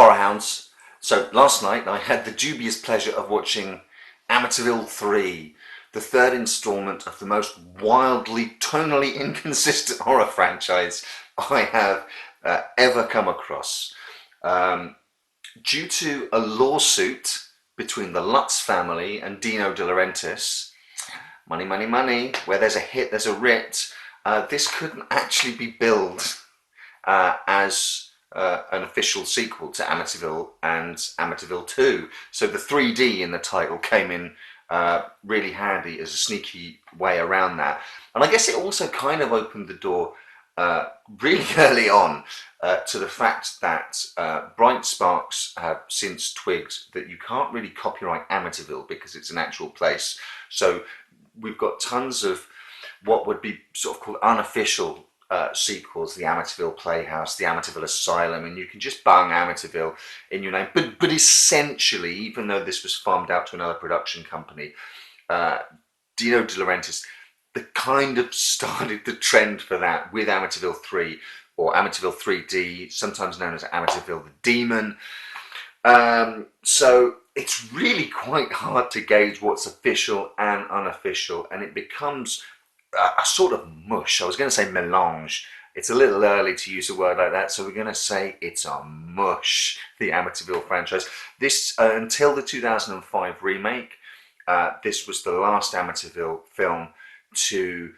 horror hounds. So last night I had the dubious pleasure of watching Amityville 3, the third installment of the most wildly, tonally inconsistent horror franchise I have ever come across. Um, Due to a lawsuit between the Lutz family and Dino De Laurentiis, money, money, money, where there's a hit, there's a writ, this couldn't actually be billed as an official sequel to Amityville and Amityville 2. So the 3D in the title came in really handy as a sneaky way around that. And I guess it also kind of opened the door really early on to the fact that Bright Sparks have since twigged that you can't really copyright Amityville because it's an actual place. So we've got tons of what would be sort of called unofficial sequels, the Amityville Playhouse, the Amityville Asylum, and you can just bung Amityville in your name. But essentially, even though this was farmed out to another production company, Dino De Laurentiis kind of started the trend for that with Amityville 3 or Amityville 3D, sometimes known as Amityville the Demon. So it's really quite hard to gauge what's official and unofficial, and it becomes a sort of mush. I was going to say melange. It's a little early to use a word like that, so we're going to say it's a mush, the Amityville franchise. This, until the 2005 remake, this was the last Amityville film to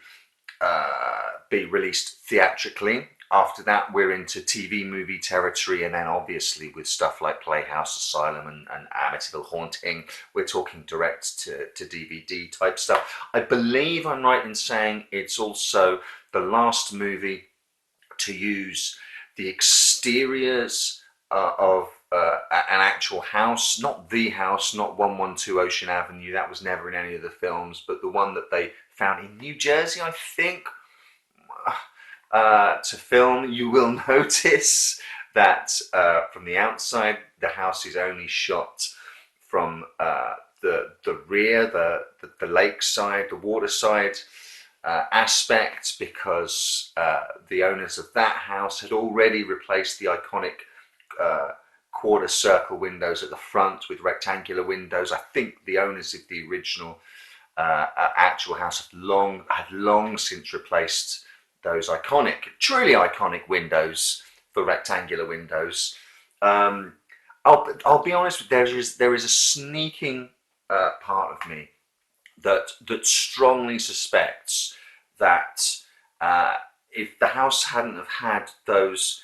be released theatrically. After that, we're into TV movie territory, and then obviously with stuff like Playhouse, Asylum, and Amityville Haunting, we're talking direct to DVD type stuff. I believe I'm right in saying it's also the last movie to use the exteriors of an actual house, not the house, not 112 Ocean Avenue, that was never in any of the films, but the one that they found in New Jersey, I think. To film, you will notice that from the outside, the house is only shot from the rear, the lake side, the water side aspect, because the owners of that house had already replaced the iconic quarter circle windows at the front with rectangular windows. I think the owners of the original actual house had long since replaced those iconic, truly iconic windows for rectangular windows. I'll be honest, there is a sneaking part of me that strongly suspects that if the house hadn't have had those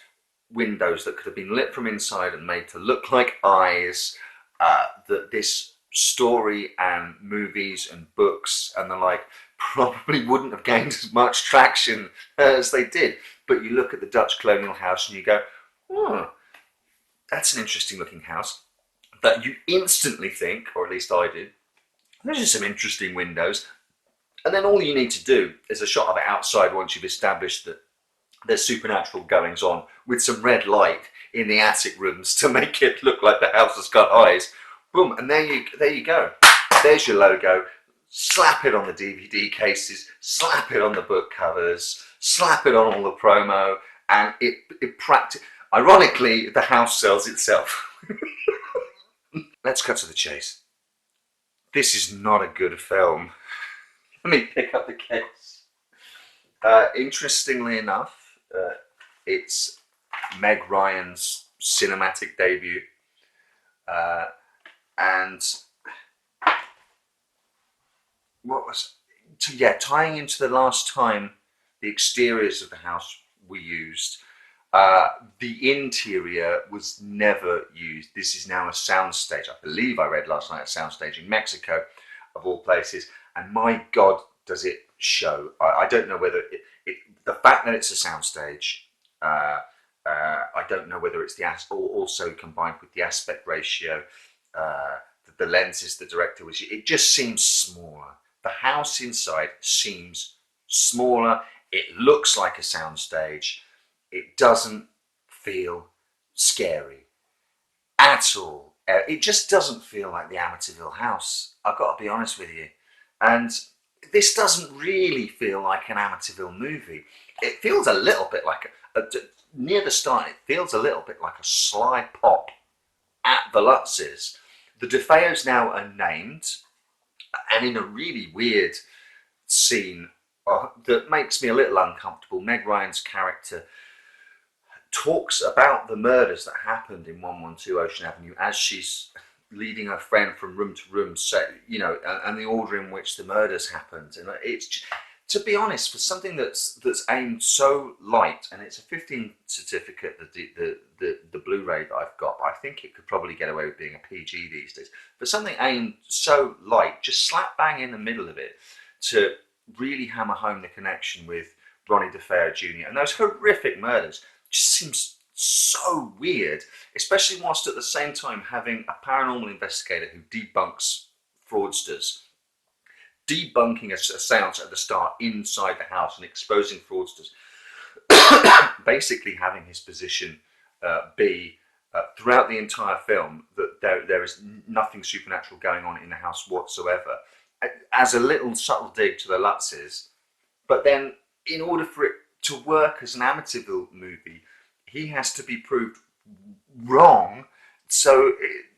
windows that could have been lit from inside and made to look like eyes, that this story and movies and books and the like probably wouldn't have gained as much traction as they did. But you look at the Dutch colonial house and you go, oh, that's an interesting looking house. That you instantly think, or at least I did, those are some interesting windows. And then all you need to do is a shot of it outside once you've established that there's supernatural goings on with some red light in the attic rooms to make it look like the house has got eyes. Boom, and there you go. There's your logo. Slap it on the DVD cases, slap it on the book covers, slap it on all the promo, and it ironically, the house sells itself. Let's cut to the chase. This is not a good film. Let me pick up the case. Interestingly enough, it's Meg Ryan's cinematic debut, and tying into the last time the exteriors of the house were used, the interior was never used. This is now a soundstage. I believe I read last night a soundstage in Mexico, of all places, and my God, does it show. I don't know whether the fact that it's a soundstage, I don't know whether it's also combined with the aspect ratio, the lenses the director was using. It just seems smaller. The house inside seems smaller. It looks like a soundstage. It doesn't feel scary at all. It just doesn't feel like the Amityville house. I've got to be honest with you. And this doesn't really feel like an Amityville movie. It feels a little bit like near the start, it feels a little bit like a Sly Pop Lutzes. The DeFeos now are named, and in a really weird scene that makes me a little uncomfortable, Meg Ryan's character talks about the murders that happened in 112 Ocean Avenue as she's leading her friend from room to room, so, you know, and the order in which the murders happened. And it's, to be honest, for something that's aimed so light, and it's a 15 certificate, the Blu-ray that I've got, I think it could probably get away with being a PG these days. For something aimed so light, just slap bang in the middle of it to really hammer home the connection with Ronnie DeFeo Jr. and those horrific murders just seems so weird, especially whilst at the same time having a paranormal investigator who debunks fraudsters, debunking a seance at the start inside the house and exposing fraudsters, basically having his position be throughout the entire film that there is nothing supernatural going on in the house whatsoever, as a little subtle dig to the Lutzes. But then, in order for it to work as an Amityville movie, he has to be proved wrong. So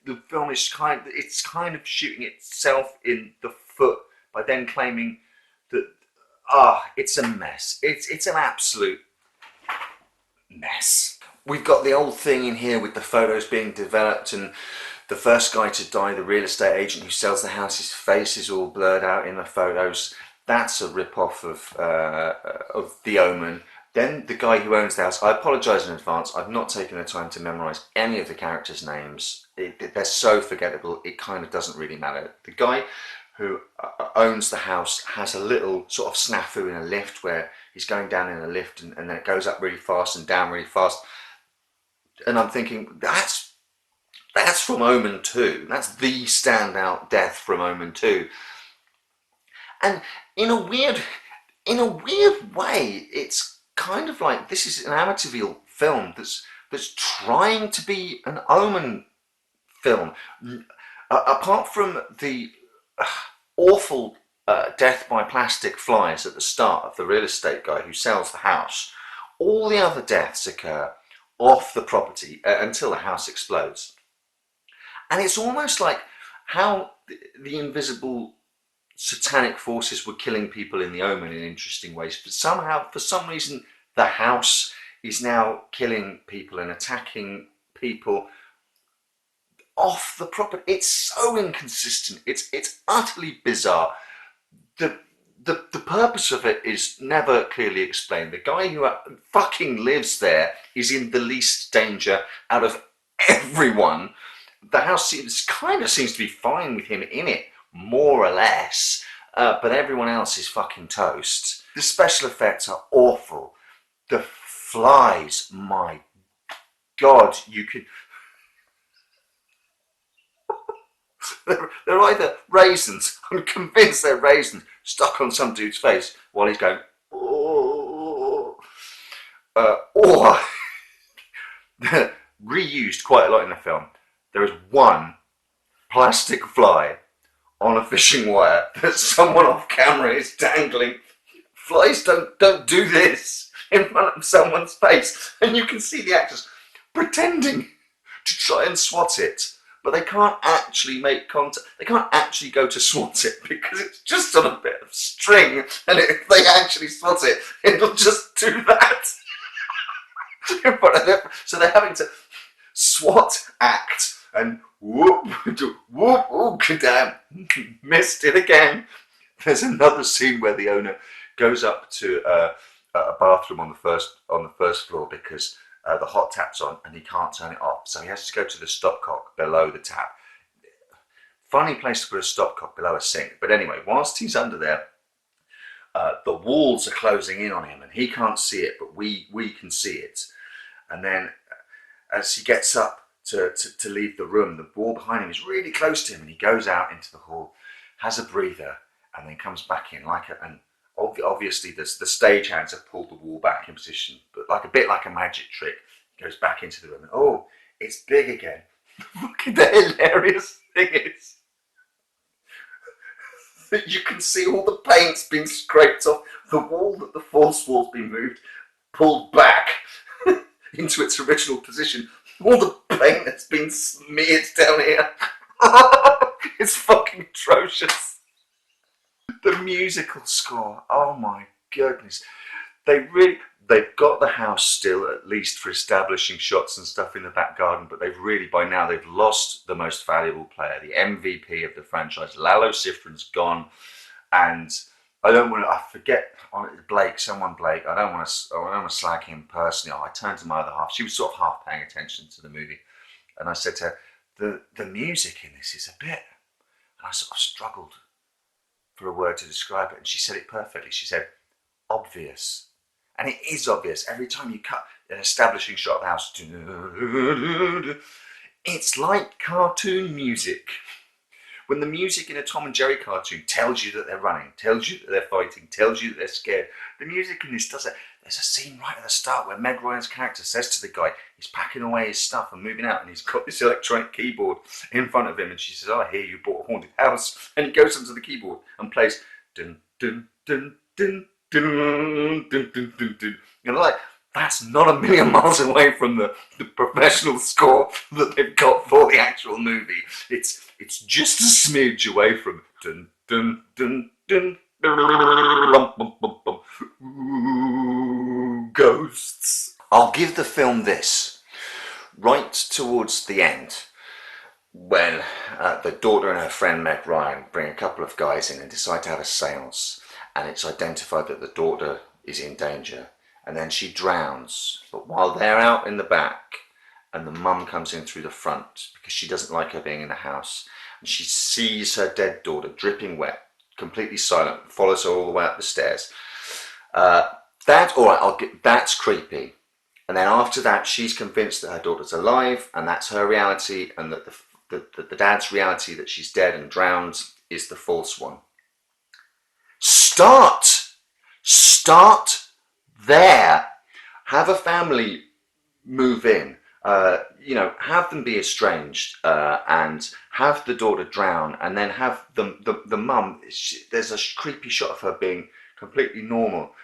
the film is kind of shooting itself in the foot by then claiming that it's a mess. It's an absolute mess. We've got the old thing in here with the photos being developed, and the first guy to die, the real estate agent who sells the house, his face is all blurred out in the photos. That's a rip-off of The Omen. Then the guy who owns the house, I apologise in advance, I've not taken the time to memorise any of the characters' names. They're so forgettable, it kind of doesn't really matter. The guy who owns the house has a little sort of snafu in a lift where he's going down in a lift and then it goes up really fast and down really fast. And I'm thinking, that's from Omen 2. That's the standout death from Omen 2. And in a weird way, it's kind of like this is an Amityville film that's trying to be an Omen film. Apart from the awful death by plastic flies at the start of the real estate guy who sells the house, all the other deaths occur off the property until the house explodes. And it's almost like how the invisible satanic forces were killing people in The Omen in interesting ways, but somehow, for some reason, the house is now killing people and attacking people off the property. It's so inconsistent. It's utterly bizarre. The purpose of it is never clearly explained. The guy who fucking lives there is in the least danger out of everyone. The house seems to be fine with him in it, more or less, but everyone else is fucking toast. The special effects are awful. The flies, my God, you could... they're either raisins, I'm convinced they're raisins, stuck on some dude's face while he's going, oh, or reused quite a lot in the film. There is one plastic fly on a fishing wire that someone off camera is dangling. Flies don't do this in front of someone's face, and you can see the actors pretending to try and swat it, but they can't actually make contact. They can't actually go to swat it because it's just on a bit of string, and if they actually swat it, it'll just do that in front of them. So they're having to swat act and whoop, whoop, oh, damn, missed it again. There's another scene where the owner goes up to a bathroom on the first floor because the hot tap's on and he can't turn it off, so he has to go to the stopcock below the tap. Funny place to put a stopcock below a sink, but anyway, whilst he's under there, the walls are closing in on him and he can't see it, but we can see it. And then as he gets up to leave the room, the wall behind him is really close to him, and he goes out into the hall, has a breather, and then comes back in and obviously the stagehands have pulled the wall back in position, but a bit like a magic trick, he goes back into the room and it's big again. The hilarious thing is that you can see all the paint's been scraped off the wall, that the false wall's been moved, pulled back into its original position. All the paint that's been smeared down here. It's fucking atrocious. The musical score, oh my goodness. They've got the house still, at least for establishing shots and stuff in the back garden, but by now they've lost the most valuable player, the MVP of the franchise. Lalo Schifrin's gone, and I forget, Blake, I don't want to slag him personally. I turned to my other half. She was sort of half paying attention to the movie, and I said to her, the music in this is a bit, and I sort of struggled for a word to describe it, and she said it perfectly. She said, obvious. And it is obvious. Every time you cut an establishing shot of the house, it's like cartoon music. When the music in a Tom and Jerry cartoon tells you that they're running, tells you that they're fighting, tells you that they're scared, the music in this does it. There's a scene right at the start where Meg Ryan's character says to the guy, he's packing away his stuff and moving out, and he's got this electronic keyboard in front of him, and she says, oh, I hear you bought a haunted house. And he goes onto the keyboard and plays dun dun dun dun dun dun dun dun dun. And like, that's not a million miles away from the professional score that they've got for the actual movie. It's just a smidge away from dun dun dun dun. Ooh, ghosts. I'll give the film this. Right towards the end, when the daughter and her friend Meg Ryan bring a couple of guys in and decide to have a seance, and it's identified that the daughter is in danger, and then she drowns. But while they're out in the back, and the mum comes in through the front because she doesn't like her being in the house, and she sees her dead daughter dripping wet, completely silent, follows her all the way up the stairs. That's creepy. And then after that, she's convinced that her daughter's alive, and that's her reality, and that the dad's reality that she's dead and drowned is the false one. Start there. Have a family move in. Have them be estranged, and have the daughter drown, and then have the mum. There's a creepy shot of her being completely normal,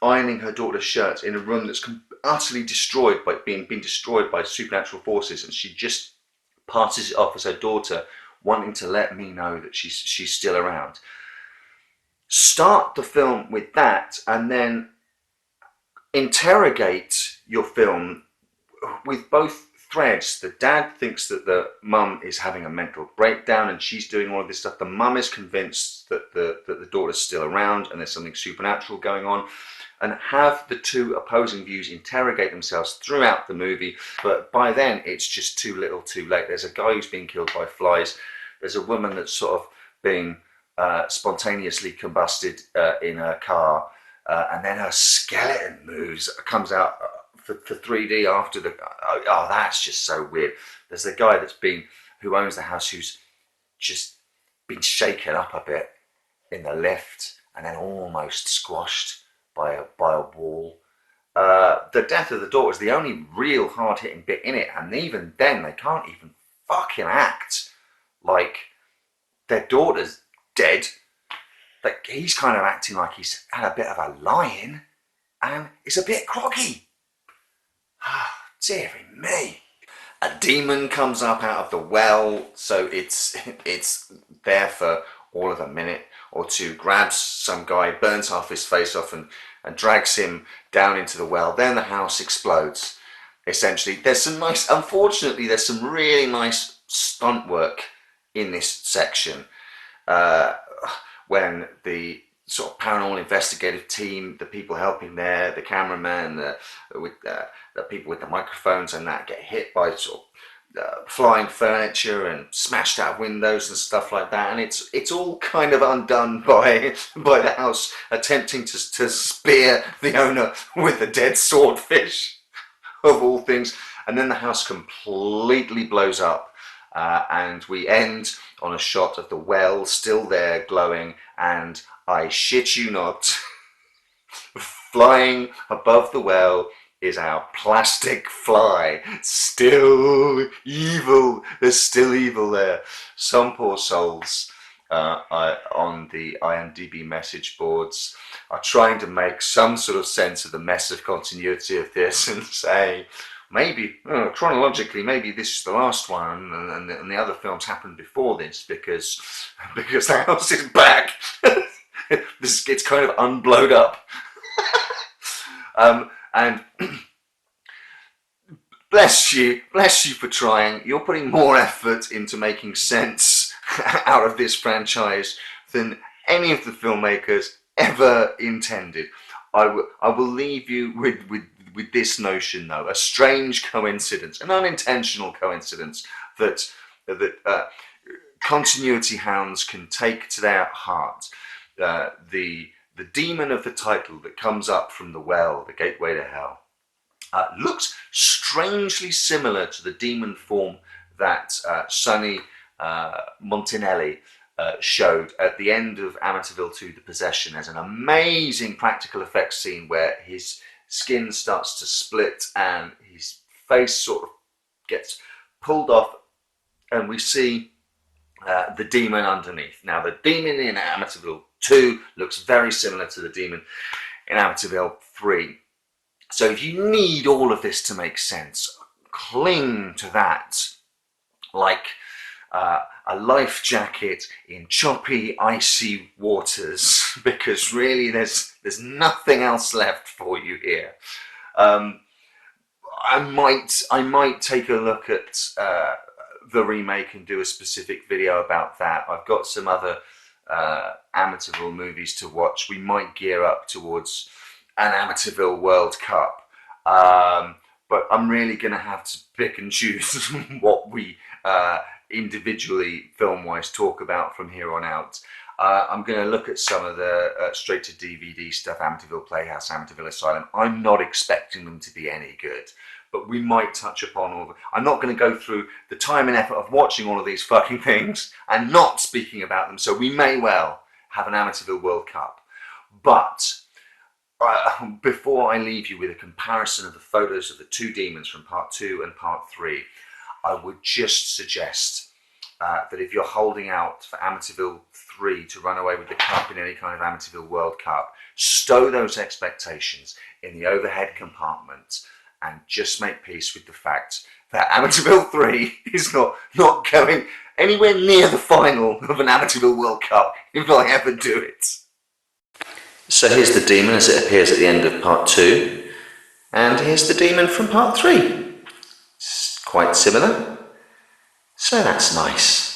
ironing her daughter's shirt in a room that's utterly destroyed by being destroyed by supernatural forces, and she just passes it off as her daughter, wanting to let me know that she's still around. Start the film with that, and then interrogate your film with both threads. The dad thinks that the mum is having a mental breakdown and she's doing all of this stuff. The mum is convinced that the daughter's still around and there's something supernatural going on. And have the two opposing views interrogate themselves throughout the movie. But by then, it's just too little too late. There's a guy who's being killed by flies. There's a woman that's sort of being spontaneously combusted in her car. And then her skeleton comes out for 3D after oh, that's just so weird. There's a guy who owns the house who's just been shaken up a bit in the lift and then almost squashed by a wall. The death of the daughter is the only real hard-hitting bit in it, and even then they can't even fucking act like their daughter's dead. Like, he's kind of acting like he's had a bit of a lie-in and is a bit groggy. Ah, dearie me. A demon comes up out of the well, so it's there for all of a minute or two, grabs some guy, burns half his face off and drags him down into the well. Then the house explodes. Essentially, unfortunately, there's some really nice stunt work in this section. When the sort of paranormal investigative team, the people helping there, the cameraman, the people with the microphones and that get hit by sort of flying furniture and smashed out windows and stuff like that, and it's all kind of undone by the house attempting to spear the owner with a dead swordfish of all things, and then the house completely blows up, and we end on a shot of the well still there glowing, and I shit you not, flying above the well is our plastic fly. Still evil. There's still evil there. Some poor souls on the IMDb message boards are trying to make some sort of sense of the mess of continuity of this and say, maybe chronologically, maybe this is the last one, and the other films happened before this because the house is back. This gets kind of unblowed up, and bless you for trying. You're putting more effort into making sense out of this franchise than any of the filmmakers ever intended. I will leave you with this notion, though, a strange coincidence, an unintentional coincidence, that continuity hounds can take to their heart. The demon of the title that comes up from the well, the gateway to hell, looks strangely similar to the demon form that Sonny Montanelli showed at the end of Amityville 2: The Possession. There's an amazing practical effects scene where his skin starts to split and his face sort of gets pulled off, and we see the demon underneath. Now, the demon in Amityville 2 looks very similar to the demon in Amityville 3. So if you need all of this to make sense, cling to that like a life jacket in choppy, icy waters, because really there's nothing else left for you here. I might take a look at the remake and do a specific video about that. I've got some other Amityville movies to watch. We might gear up towards an Amityville World Cup. But I'm really going to have to pick and choose what we individually film-wise talk about from here on out. I'm going to look at some of the straight-to-DVD stuff, Amityville Playhouse, Amityville Asylum. I'm not expecting them to be any good, but we might touch upon all of them. I'm not going to go through the time and effort of watching all of these fucking things and not speaking about them, so we may well have an Amityville World Cup. But before I leave you with a comparison of the photos of the two demons from part 2 and part 3, I would just suggest that if you're holding out for Amityville 3 to run away with the cup in any kind of Amityville World Cup, stow those expectations in the overhead compartment and just make peace with the fact that Amityville 3 is not going anywhere near the final of an Amityville World Cup if I ever do it. So here's the demon as it appears at the end of part 2, and here's the demon from part 3. It's quite similar, so that's nice.